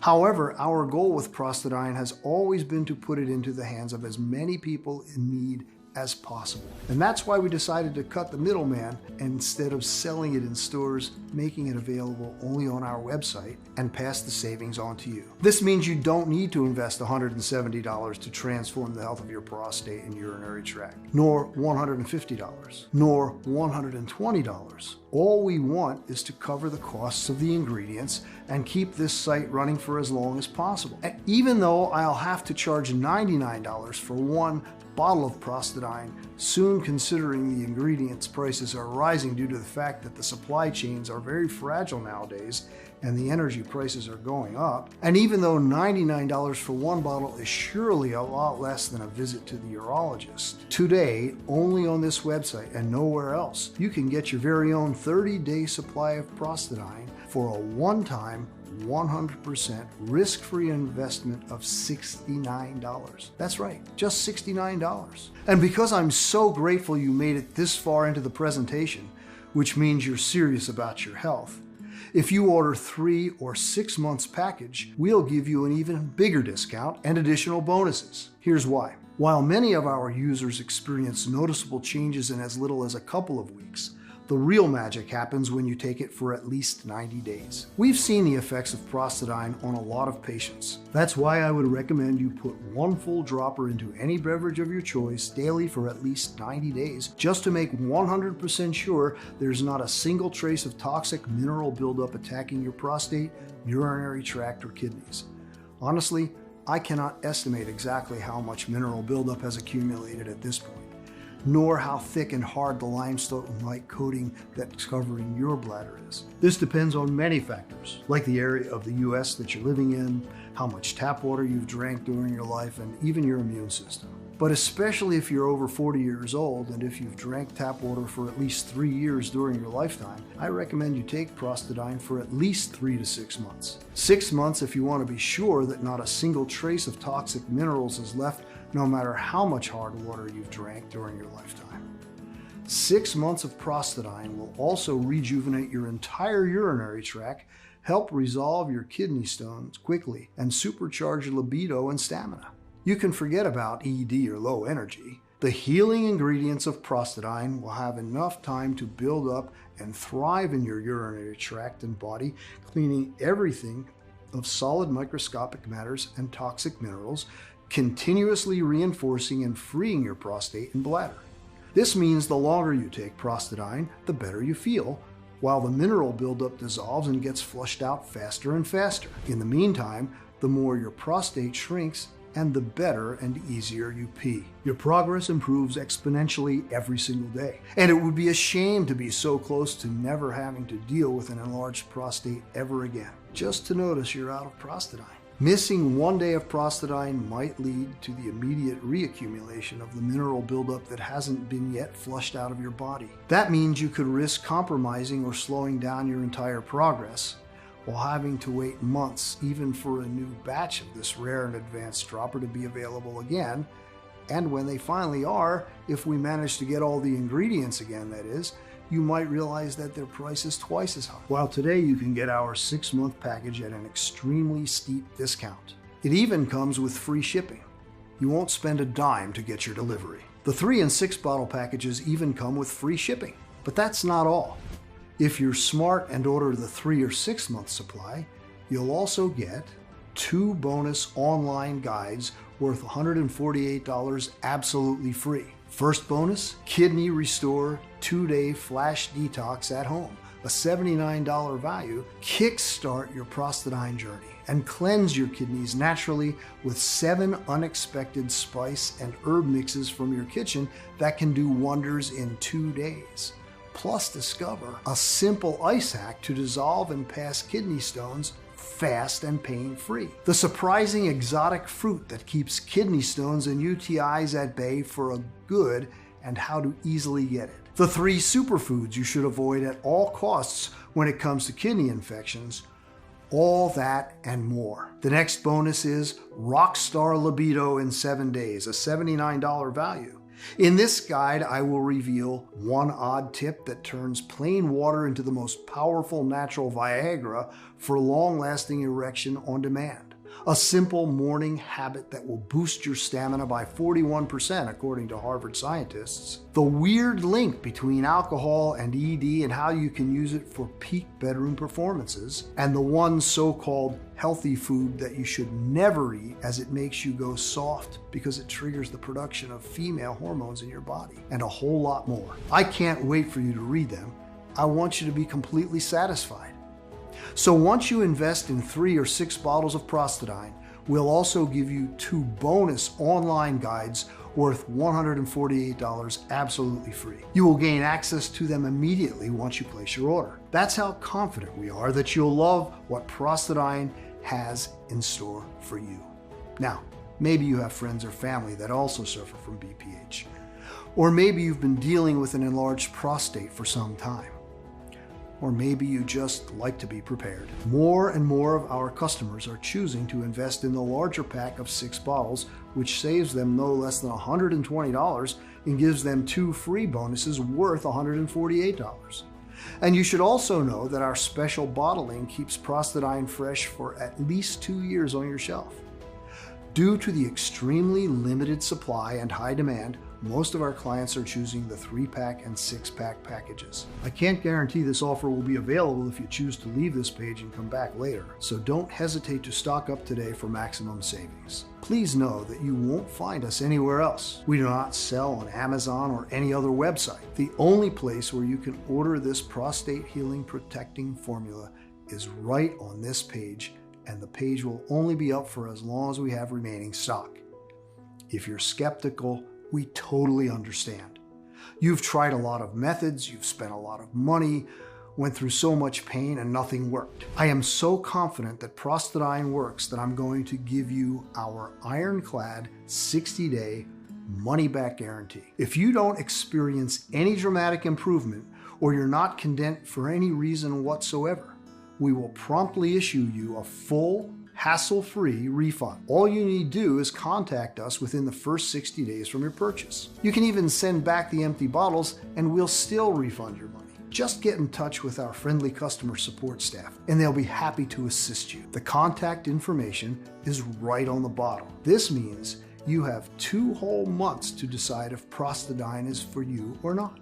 However, our goal with Prostadine has always been to put it into the hands of as many people in need as possible. And that's why we decided to cut the middleman and instead of selling it in stores, making it available only on our website and pass the savings on to you. This means you don't need to invest $170 to transform the health of your prostate and urinary tract, nor $150, nor $120. All we want is to cover the costs of the ingredients and keep this site running for as long as possible. And even though I'll have to charge $99 for one bottle of Prostadine, soon considering the ingredients prices are rising due to the fact that the supply chains are very fragile nowadays and the energy prices are going up. And even though $99 for one bottle is surely a lot less than a visit to the urologist, today, only on this website and nowhere else, you can get your very own 30-day supply of Prostadine for a one-time 100% risk-free investment of $69. That's right, just $69. And because I'm so grateful you made it this far into the presentation, which means you're serious about your health, if you order 3 or 6 months package, we'll give you an even bigger discount and additional bonuses. Here's why. While many of our users experience noticeable changes in as little as a couple of weeks, the real magic happens when you take it for at least 90 days. We've seen the effects of Prostadine on a lot of patients. That's why I would recommend you put one full dropper into any beverage of your choice daily for at least 90 days, just to make 100% sure there's not a single trace of toxic mineral buildup attacking your prostate, urinary tract, or kidneys. Honestly, I cannot estimate exactly how much mineral buildup has accumulated at this point, nor how thick and hard the limestone-like coating that's covering your bladder is. This depends on many factors, like the area of the US that you're living in, how much tap water you've drank during your life, and even your immune system. But especially if you're over 40 years old and if you've drank tap water for at least 3 years during your lifetime, I recommend you take Prostadine for at least 3 to 6 months. 6 months if you want to be sure that not a single trace of toxic minerals is left no matter how much hard water you've drank during your lifetime. 6 months of Prostadine will also rejuvenate your entire urinary tract, help resolve your kidney stones quickly, and supercharge your libido and stamina. You can forget about ED or low energy. The healing ingredients of Prostadine will have enough time to build up and thrive in your urinary tract and body, cleaning everything of solid microscopic matters and toxic minerals, continuously reinforcing and freeing your prostate and bladder. This means the longer you take Prostadine, the better you feel, while the mineral buildup dissolves and gets flushed out faster and faster. In the meantime, the more your prostate shrinks and the better and easier you pee. Your progress improves exponentially every single day. And it would be a shame to be so close to never having to deal with an enlarged prostate ever again, just to notice you're out of Prostadine. Missing one day of Prostadine might lead to the immediate reaccumulation of the mineral buildup that hasn't been yet flushed out of your body. That means you could risk compromising or slowing down your entire progress, while having to wait months even for a new batch of this rare and advanced dropper to be available again. And when they finally are, if we manage to get all the ingredients again, that is, you might realize that their price is twice as high. While today you can get our 6-month package at an extremely steep discount. It even comes with free shipping. You won't spend a dime to get your delivery. The 3 and 6 bottle packages even come with free shipping. But that's not all. If you're smart and order the 3 or 6 month supply, you'll also get 2 bonus online guides worth $148 absolutely free. First bonus, Kidney Restore 2-day flash detox at home, a $79 value. Kickstart your Prostadine journey and cleanse your kidneys naturally with 7 unexpected spice and herb mixes from your kitchen that can do wonders in 2 days. Plus discover a simple ice hack to dissolve and pass kidney stones fast and pain-free. The surprising exotic fruit that keeps kidney stones and UTIs at bay for a good, and how to easily get it. The 3 superfoods you should avoid at all costs when it comes to kidney infections. All that and more. The next bonus is Rockstar Libido in 7 days, a $79 value. In this guide, I will reveal one odd tip that turns plain water into the most powerful natural Viagra for long-lasting erection on demand. A simple morning habit that will boost your stamina by 41%, according to Harvard scientists. The weird link between alcohol and ED and how you can use it for peak bedroom performances. And the one so-called healthy food that you should never eat, as it makes you go soft because it triggers the production of female hormones in your body. And a whole lot more. I can't wait for you to read them. I want you to be completely satisfied. So once you invest in 3 or 6 bottles of Prostadine, we'll also give you 2 bonus online guides worth $148 absolutely free. You will gain access to them immediately once you place your order. That's how confident we are that you'll love what Prostadine has in store for you. Now, maybe you have friends or family that also suffer from BPH. Or maybe you've been dealing with an enlarged prostate for some time. Or maybe you just like to be prepared. More and more of our customers are choosing to invest in the larger pack of 6 bottles, which saves them no less than $120 and gives them 2 free bonuses worth $148. And you should also know that our special bottling keeps Prostadine fresh for at least 2 years on your shelf. Due to the extremely limited supply and high demand, most of our clients are choosing the 3-pack and 6-pack packages. I can't guarantee this offer will be available if you choose to leave this page and come back later, so don't hesitate to stock up today for maximum savings. Please know that you won't find us anywhere else. We do not sell on Amazon or any other website. The only place where you can order this prostate healing protecting formula is right on this page, and the page will only be up for as long as we have remaining stock. If you're skeptical, we totally understand. You've tried a lot of methods, you've spent a lot of money, went through so much pain, and nothing worked. I am so confident that Prostadine works that I'm going to give you our ironclad 60-day money-back guarantee. If you don't experience any dramatic improvement, or you're not content for any reason whatsoever, we will promptly issue you a full, hassle-free refund. All you need to do is contact us within the first 60 days from your purchase. You can even send back the empty bottles and we'll still refund your money. Just get in touch with our friendly customer support staff and they'll be happy to assist you. The contact information is right on the bottle. This means you have 2 whole months to decide if Prostadine is for you or not.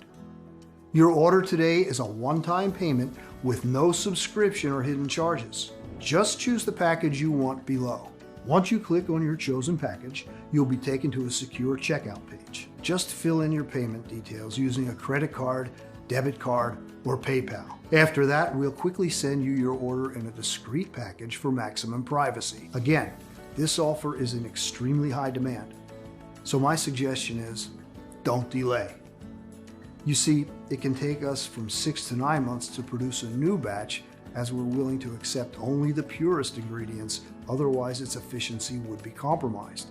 Your order today is a one-time payment with no subscription or hidden charges. Just choose the package you want below. Once you click on your chosen package, you'll be taken to a secure checkout page. Just fill in your payment details using a credit card, debit card, or PayPal. After that, we'll quickly send you your order in a discreet package for maximum privacy. Again, this offer is in extremely high demand. So my suggestion is, don't delay. You see, it can take us from 6 to 9 months to produce a new batch, as we're willing to accept only the purest ingredients, otherwise its efficiency would be compromised.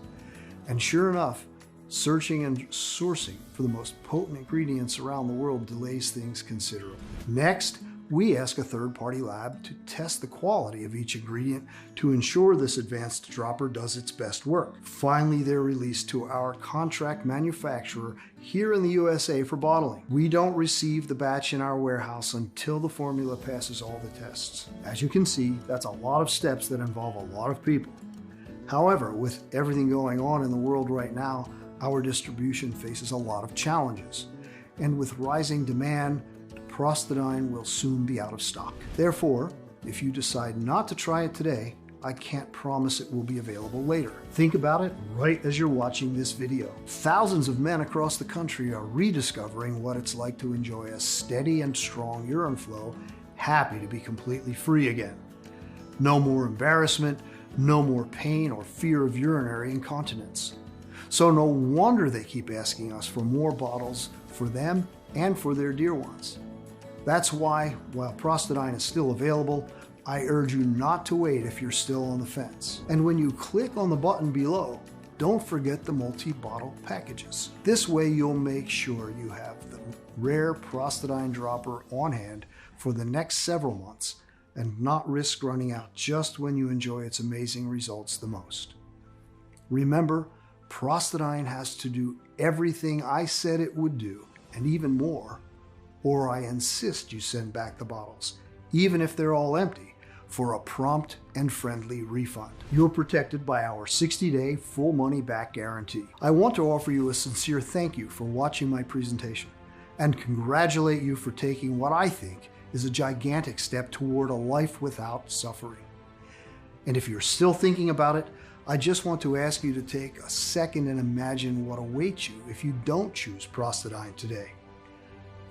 And sure enough, searching and sourcing for the most potent ingredients around the world delays things considerably. Next, we ask a third-party lab to test the quality of each ingredient to ensure this advanced dropper does its best work. Finally, they're released to our contract manufacturer here in the USA for bottling. We don't receive the batch in our warehouse until the formula passes all the tests. As you can see, that's a lot of steps that involve a lot of people. However, with everything going on in the world right now, our distribution faces a lot of challenges. And with rising demand, Prostadine will soon be out of stock. Therefore, if you decide not to try it today, I can't promise it will be available later. Think about it right as you're watching this video. Thousands of men across the country are rediscovering what it's like to enjoy a steady and strong urine flow, happy to be completely free again. No more embarrassment, no more pain or fear of urinary incontinence. So no wonder they keep asking us for more bottles for them and for their dear ones. That's why, while Prostadine is still available, I urge you not to wait if you're still on the fence. And when you click on the button below, don't forget the multi-bottle packages. This way you'll make sure you have the rare Prostadine dropper on hand for the next several months and not risk running out just when you enjoy its amazing results the most. Remember, Prostadine has to do everything I said it would do, and even more, or I insist you send back the bottles, even if they're all empty, for a prompt and friendly refund. You're protected by our 60-day full money-back guarantee. I want to offer you a sincere thank you for watching my presentation and congratulate you for taking what I think is a gigantic step toward a life without suffering. And if you're still thinking about it, I just want to ask you to take a second and imagine what awaits you if you don't choose Prostadine today.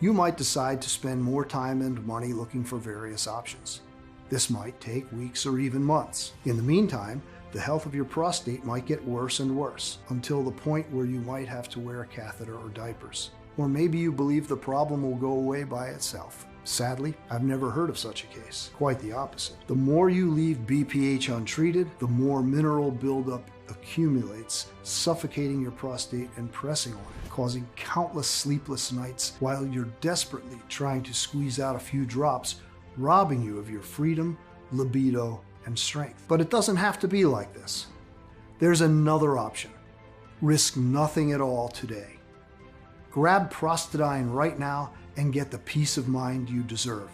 You might decide to spend more time and money looking for various options. This might take weeks or even months. In the meantime, the health of your prostate might get worse and worse until the point where you might have to wear a catheter or diapers. Or maybe you believe the problem will go away by itself. Sadly, I've never heard of such a case. Quite the opposite. The more you leave BPH untreated, the more mineral buildup accumulates, suffocating your prostate and pressing on it, causing countless sleepless nights while you're desperately trying to squeeze out a few drops, robbing you of your freedom, libido, and strength. But it doesn't have to be like this. There's another option. Risk nothing at all today. Grab Prostadine right now and get the peace of mind you deserve.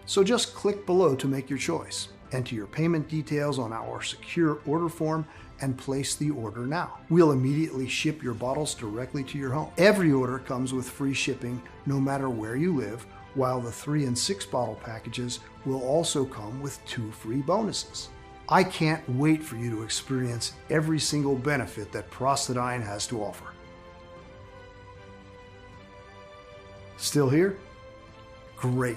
So just click below to make your choice. Enter your payment details on our secure order form and place the order now. We'll immediately ship your bottles directly to your home. Every order comes with free shipping no matter where you live, while the 3 and 6 bottle packages will also come with 2 free bonuses. I can't wait for you to experience every single benefit that Prostadine has to offer. Still here? Great.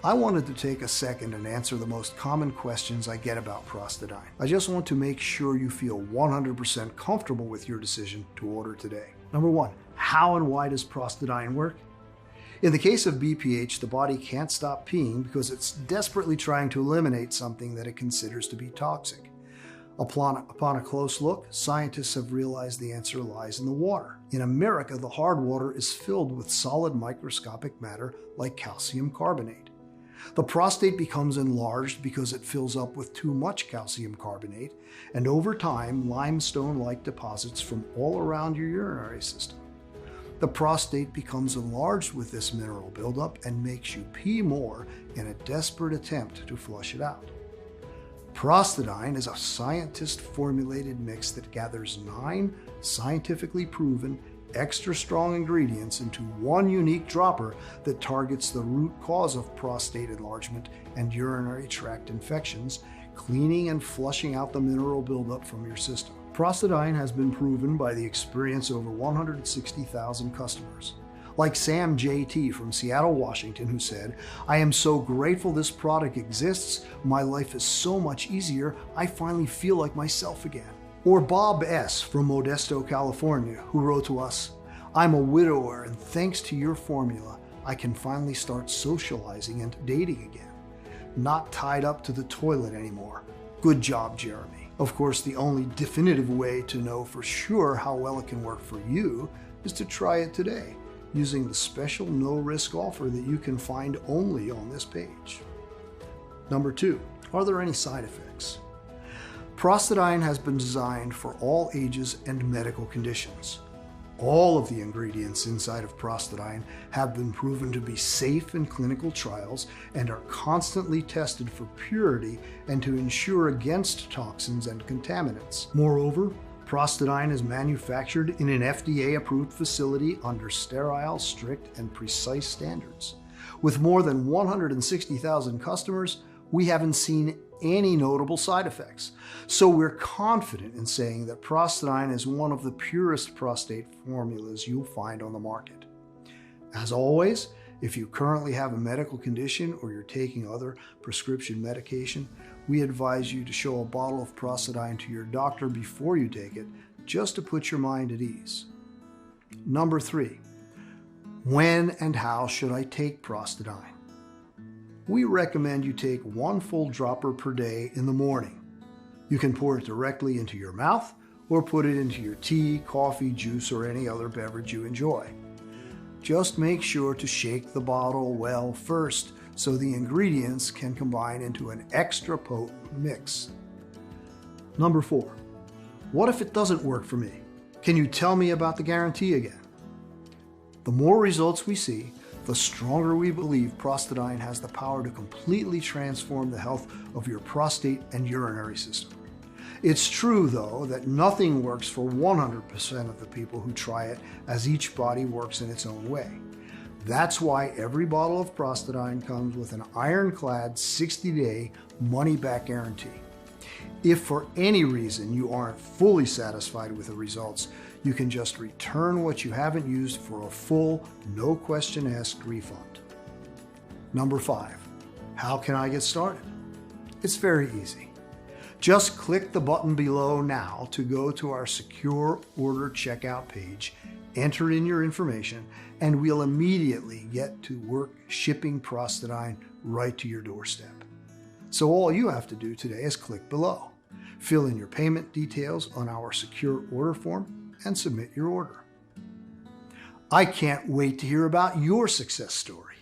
I wanted to take a second and answer the most common questions I get about Prostadine. I just want to make sure you feel 100% comfortable with your decision to order today. Number 1, how and why does Prostadine work? In the case of BPH, the body can't stop peeing because it's desperately trying to eliminate something that it considers to be toxic. Upon a close look, scientists have realized the answer lies in the water. In America, the hard water is filled with solid microscopic matter like calcium carbonate. The prostate becomes enlarged because it fills up with too much calcium carbonate, and over time, limestone-like deposits from all around your urinary system. The prostate becomes enlarged with this mineral buildup and makes you pee more in a desperate attempt to flush it out. Prostadine is a scientist-formulated mix that gathers 9 scientifically proven, extra strong ingredients into one unique dropper that targets the root cause of prostate enlargement and urinary tract infections, cleaning and flushing out the mineral buildup from your system. Prostadine has been proven by the experience of over 160,000 customers. Like Sam JT from Seattle, Washington, who said, "I am so grateful this product exists. My life is so much easier. I finally feel like myself again." Or Bob S. from Modesto, California, who wrote to us, "I'm a widower, and thanks to your formula, I can finally start socializing and dating again. Not tied up to the toilet anymore. Good job, Jeremy." Of course, the only definitive way to know for sure how well it can work for you is to try it today, using the special no-risk offer that you can find only on this page. Number 2, are there any side effects? Prostadine has been designed for all ages and medical conditions. All of the ingredients inside of Prostadine have been proven to be safe in clinical trials and are constantly tested for purity and to ensure against toxins and contaminants. Moreover, Prostadine is manufactured in an FDA-approved facility under sterile, strict, and precise standards. With more than 160,000 customers, we haven't seen any notable side effects. So we're confident in saying that Prostadine is one of the purest prostate formulas you'll find on the market. As always, if you currently have a medical condition or you're taking other prescription medication, we advise you to show a bottle of Prostadine to your doctor before you take it, just to put your mind at ease. Number 3, when and how should I take Prostadine? we recommend you take 1 full dropper per day in the morning. You can pour it directly into your mouth or put it into your tea, coffee, juice, or any other beverage you enjoy. Just make sure to shake the bottle well first so the ingredients can combine into an extra potent mix. Number 4, what if it doesn't work for me? Can you tell me about the guarantee again? The more results we see, the stronger we believe Prostadine has the power to completely transform the health of your prostate and urinary system. It's true, though, that nothing works for 100% of the people who try it, as each body works in its own way. That's why every bottle of Prostadine comes with an ironclad 60-day money-back guarantee. If for any reason you aren't fully satisfied with the results, you can just return what you haven't used for a full, no-question-asked refund. Number 5, how can I get started? It's very easy. Just click the button below now to go to our secure order checkout page, enter in your information, and we'll immediately get to work shipping Prostadine right to your doorstep. So all you have to do today is click below, fill in your payment details on our secure order form, and submit your order. I can't wait to hear about your success story.